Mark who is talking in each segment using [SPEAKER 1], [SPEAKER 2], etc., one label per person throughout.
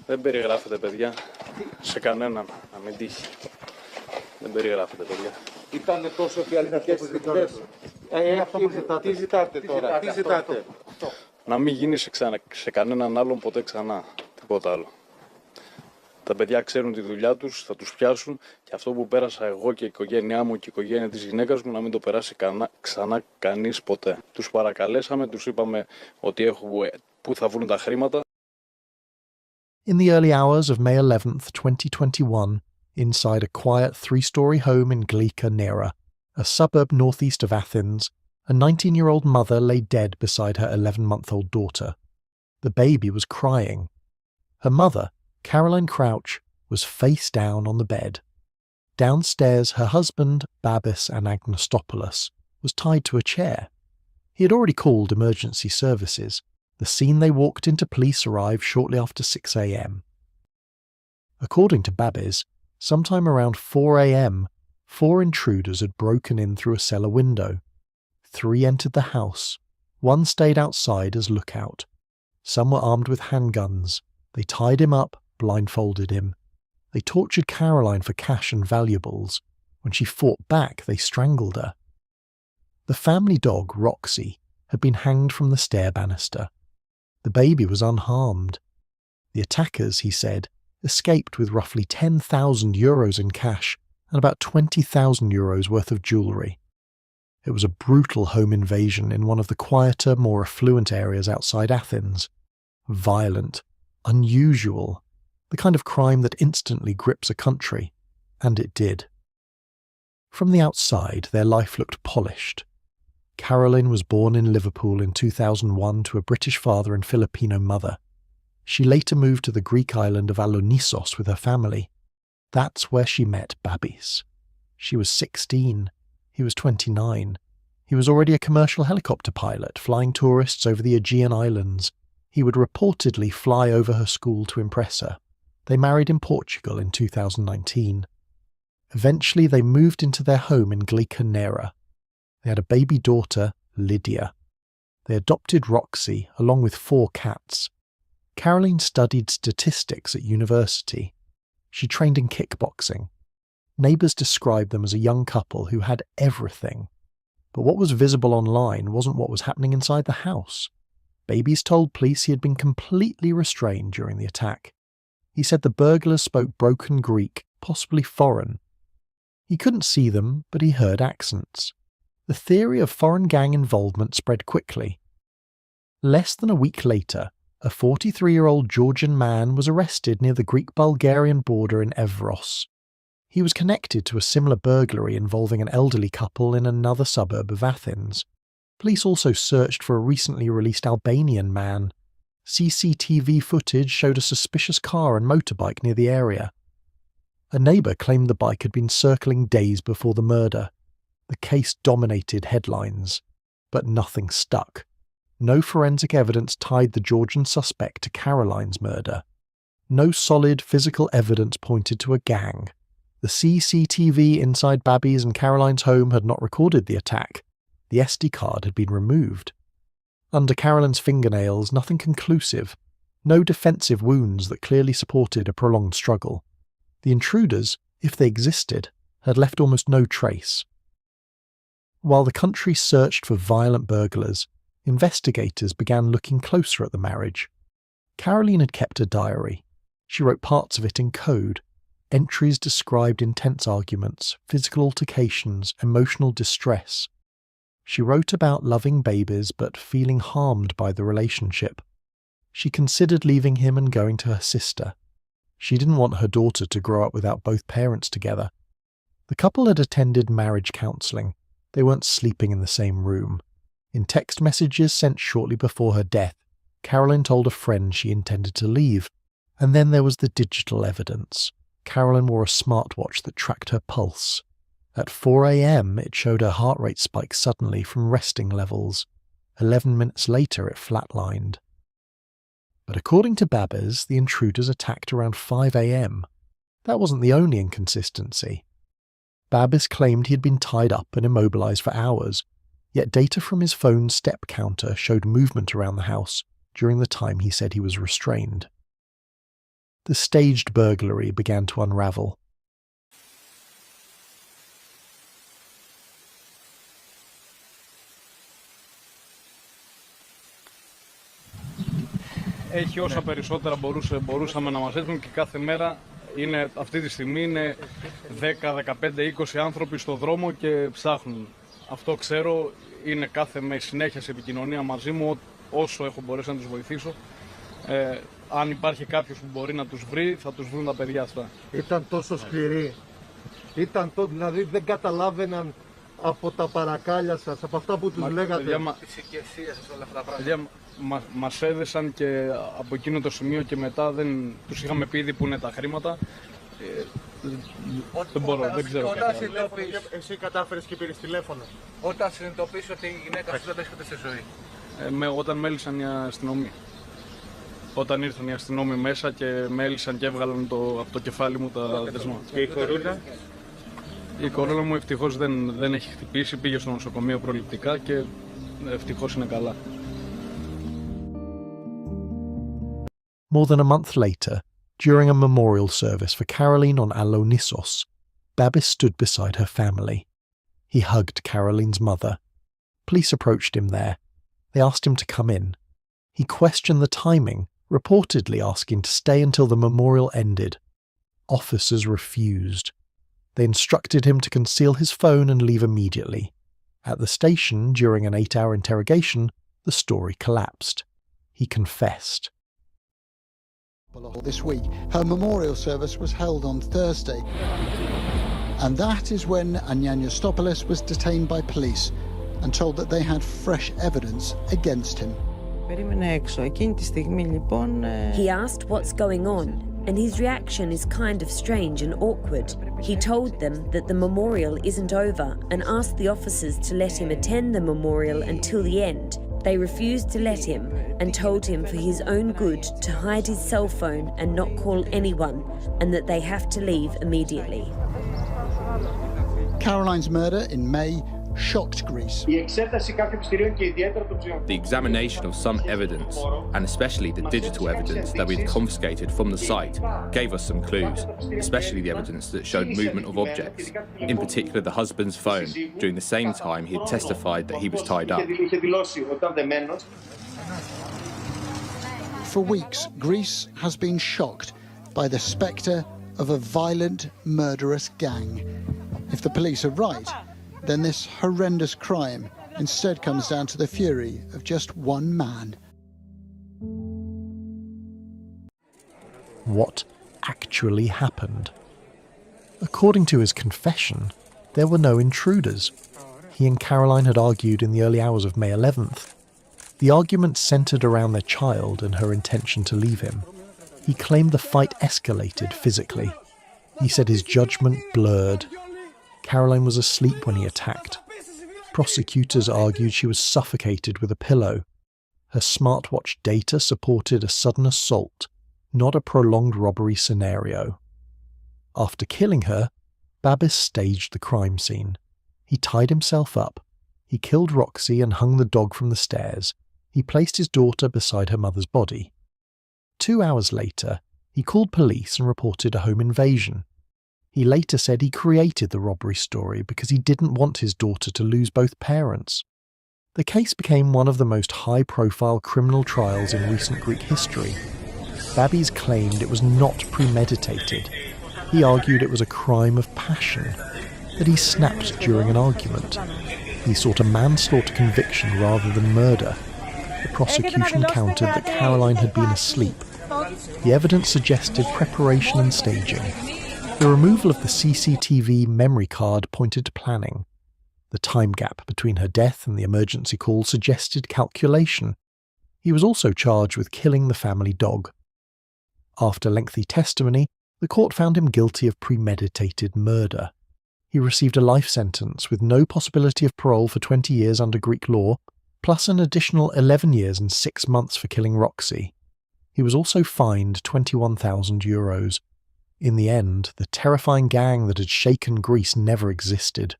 [SPEAKER 1] Δεν περιγράφεται, παιδιά, σε κανέναν, να μην τύχει. Δεν περιγράφεται, παιδιά.
[SPEAKER 2] Ήταν τόσο διαλυτικές στιγμές. Τι ζητάτε τώρα, τι ζητάτε?
[SPEAKER 1] Να μην γίνει σε κανέναν άλλον ποτέ ξανά, τίποτα άλλο. Τα παιδιά ξέρουν τη δουλειά τους, θα τους πιάσουν και αυτό που πέρασα εγώ και η οικογένειά μου και η οικογένεια της γυναίκας μου να μην το περάσει ξανά κανείς ποτέ. Τους παρακαλέσαμε, τους είπαμε ότι πού θα βρουν τα χρήματα.
[SPEAKER 3] In the early hours of May 11th, 2021, inside a quiet three-story home in Glika Nera, a suburb northeast of Athens, a 19-year-old mother lay dead beside her 11-month-old daughter. The baby was crying. Her mother, Caroline Crouch, was face down on the bed. Downstairs, her husband, Babis Anagnostopoulos, was tied to a chair. He had already called emergency services. The scene they walked into police arrived shortly after 6 a.m. According to Babis, sometime around 4 a.m., 4 intruders had broken in through a cellar window. 3 entered the house. 1 stayed outside as lookout. Some were armed with handguns. They tied him up, blindfolded him. They tortured Caroline for cash and valuables. When she fought back, they strangled her. The family dog, Roxy, had been hanged from the stair banister. The baby was unharmed. The attackers, he said, escaped with roughly 10,000 euros in cash and about 20,000 euros worth of jewellery. It was a brutal home invasion in one of the quieter, more affluent areas outside Athens. Violent, unusual, the kind of crime that instantly grips a country, and it did. From the outside, their life looked polished. Caroline was born in Liverpool in 2001 to a British father and Filipino mother. She later moved to the Greek island of Alonissos with her family. That's where she met Babis. She was 16. He was 29. He was already a commercial helicopter pilot, flying tourists over the Aegean Islands. He would reportedly fly over her school to impress her. They married in Portugal in 2019. Eventually, they moved into their home in Glika Nera. They had a baby daughter, Lydia. They adopted Roxy, along with 4 cats. Caroline studied statistics at university. She trained in kickboxing. Neighbours described them as a young couple who had everything. But what was visible online wasn't what was happening inside the house. Babis told police he had been completely restrained during the attack. He said the burglars spoke broken Greek, possibly foreign. He couldn't see them, but he heard accents. The theory of foreign gang involvement spread quickly. Less than a week later, a 43-year-old Georgian man was arrested near the Greek-Bulgarian border in Evros. He was connected to a similar burglary involving an elderly couple in another suburb of Athens. Police also searched for a recently released Albanian man. CCTV footage showed a suspicious car and motorbike near the area. A neighbour claimed the bike had been circling days before the murder. The case dominated headlines, but nothing stuck. No forensic evidence tied the Georgian suspect to Caroline's murder. No solid physical evidence pointed to a gang. The CCTV inside Babis and Caroline's home had not recorded the attack. The SD card had been removed. Under Caroline's fingernails, nothing conclusive. No defensive wounds that clearly supported a prolonged struggle. The intruders, if they existed, had left almost no trace. While the country searched for violent burglars, investigators began looking closer at the marriage. Caroline had kept a diary. She wrote parts of it in code. Entries described intense arguments, physical altercations, emotional distress. She wrote about loving Babis but feeling harmed by the relationship. She considered leaving him and going to her sister. She didn't want her daughter to grow up without both parents together. The couple had attended marriage counselling. They weren't sleeping in the same room. In text messages sent shortly before her death, Caroline told a friend she intended to leave. And then there was the digital evidence. Caroline wore a smartwatch that tracked her pulse. At 4 a.m, it showed her heart rate spike suddenly from resting levels. 11 minutes later, it flatlined. But according to Babis, the intruders attacked around 5 a.m. That wasn't the only inconsistency. Babis claimed he had been tied up and immobilized for hours, yet data from his phone's step counter showed movement around the house during the time he said he was restrained. the staged burglary began to unravel.
[SPEAKER 1] Έχει όσα περισσότερα μπορούσαμε να μας έρθουν και κάθε μέρα αυτή τη στιγμή είναι 10, 15, 20 άνθρωποι στο δρόμο και ψάχνουν. Αυτό ξέρω, είναι με συνέχεια σε επικοινωνία μαζί μου όσο έχω μπορέσει να τους βοηθήσω. Αν υπάρχει κάποιος που μπορεί να τους βρει, θα τους βρουν τα παιδιά αυτά.
[SPEAKER 2] Ήταν τόσο σκληροί. Δηλαδή δεν καταλάβαιναν από τα παρακάλια σας, από αυτά που τους λέγατε.
[SPEAKER 4] Τις οικεσίες σας, όλα αυτά τα πράγματα.
[SPEAKER 1] Μας έδεσαν και από εκείνο το σημείο και μετά δεν τους είχαμε πει ήδη που είναι τα χρήματα. Δεν ξέρω κάτι άλλο.
[SPEAKER 2] Εσύ κατάφερες και πήρες τηλέφωνο.
[SPEAKER 4] Όταν συνειδητοποιήσεις ότι η γυναίκα σου δεν βρίσκεται στη ζωή.
[SPEAKER 1] Όταν μέλησαν οι αστυνομοί. Όταν ήρθαν οι αστυνόμοι μέσα και μέλησαν και έβγαλαν από το κεφάλι μου τα δεσμά.
[SPEAKER 2] Και η κορούλα?
[SPEAKER 1] Η κορούλα μου ευτυχώς δεν έχει χτυπήσει, πήγε στο νοσοκομείο προληπτικά και ευτυχώς είναι καλά.
[SPEAKER 3] More than a month later, during a memorial service for Caroline on Alonissos, Babis stood beside her family. He hugged Caroline's mother. Police approached him there. They asked him to come in. He questioned the timing, reportedly asking to stay until the memorial ended. Officers refused. They instructed him to conceal his phone and leave immediately. At the station, during an 8-hour interrogation, the story collapsed. He confessed.
[SPEAKER 5] This week, her memorial service was held on Thursday. And that is when Anianiostopoulos was detained by police and told that they had fresh evidence against him.
[SPEAKER 6] He asked what's going on, and his reaction is kind of strange and awkward. He told them that the memorial isn't over and asked the officers to let him attend the memorial until the end. They refused to let him and told him for his own good to hide his cell phone and not call anyone, and that they have to leave immediately.
[SPEAKER 5] Caroline's murder in May shocked Greece.
[SPEAKER 7] The examination of some evidence, and especially the digital evidence that we'd confiscated from the site, gave us some clues, especially the evidence that showed movement of objects, in particular the husband's phone, during the same time he had testified that he was tied up.
[SPEAKER 5] For weeks, Greece has been shocked by the spectre of a violent, murderous gang. If the police are right, then this horrendous crime instead comes down to the fury of just one man.
[SPEAKER 3] What actually happened? According to his confession, there were no intruders. He and Caroline had argued in the early hours of May 11th. The argument centred around their child and her intention to leave him. He claimed the fight escalated physically. He said his judgment blurred. Caroline was asleep when he attacked. Prosecutors argued she was suffocated with a pillow. Her smartwatch data supported a sudden assault, not a prolonged robbery scenario. After killing her, Babis staged the crime scene. He tied himself up. He killed Roxy and hung the dog from the stairs. He placed his daughter beside her mother's body. 2 hours later, he called police and reported a home invasion. He later said he created the robbery story because he didn't want his daughter to lose both parents. The case became one of the most high-profile criminal trials in recent Greek history. Babis claimed it was not premeditated. He argued it was a crime of passion, that he snapped during an argument. He sought a manslaughter conviction rather than murder. The prosecution countered that Caroline had been asleep. The evidence suggested preparation and staging. The removal of the CCTV memory card pointed to planning. The time gap between her death and the emergency call suggested calculation. He was also charged with killing the family dog. After lengthy testimony, the court found him guilty of premeditated murder. He received a life sentence with no possibility of parole for 20 years under Greek law, plus an additional 11 years and 6 months for killing Roxy. He was also fined €21,000. In the end, the terrifying gang that had shaken Greece never existed.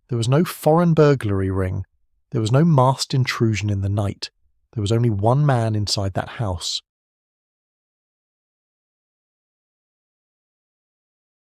[SPEAKER 3] There was no foreign burglary ring. There was no masked intrusion in the night. There was only one man inside that house,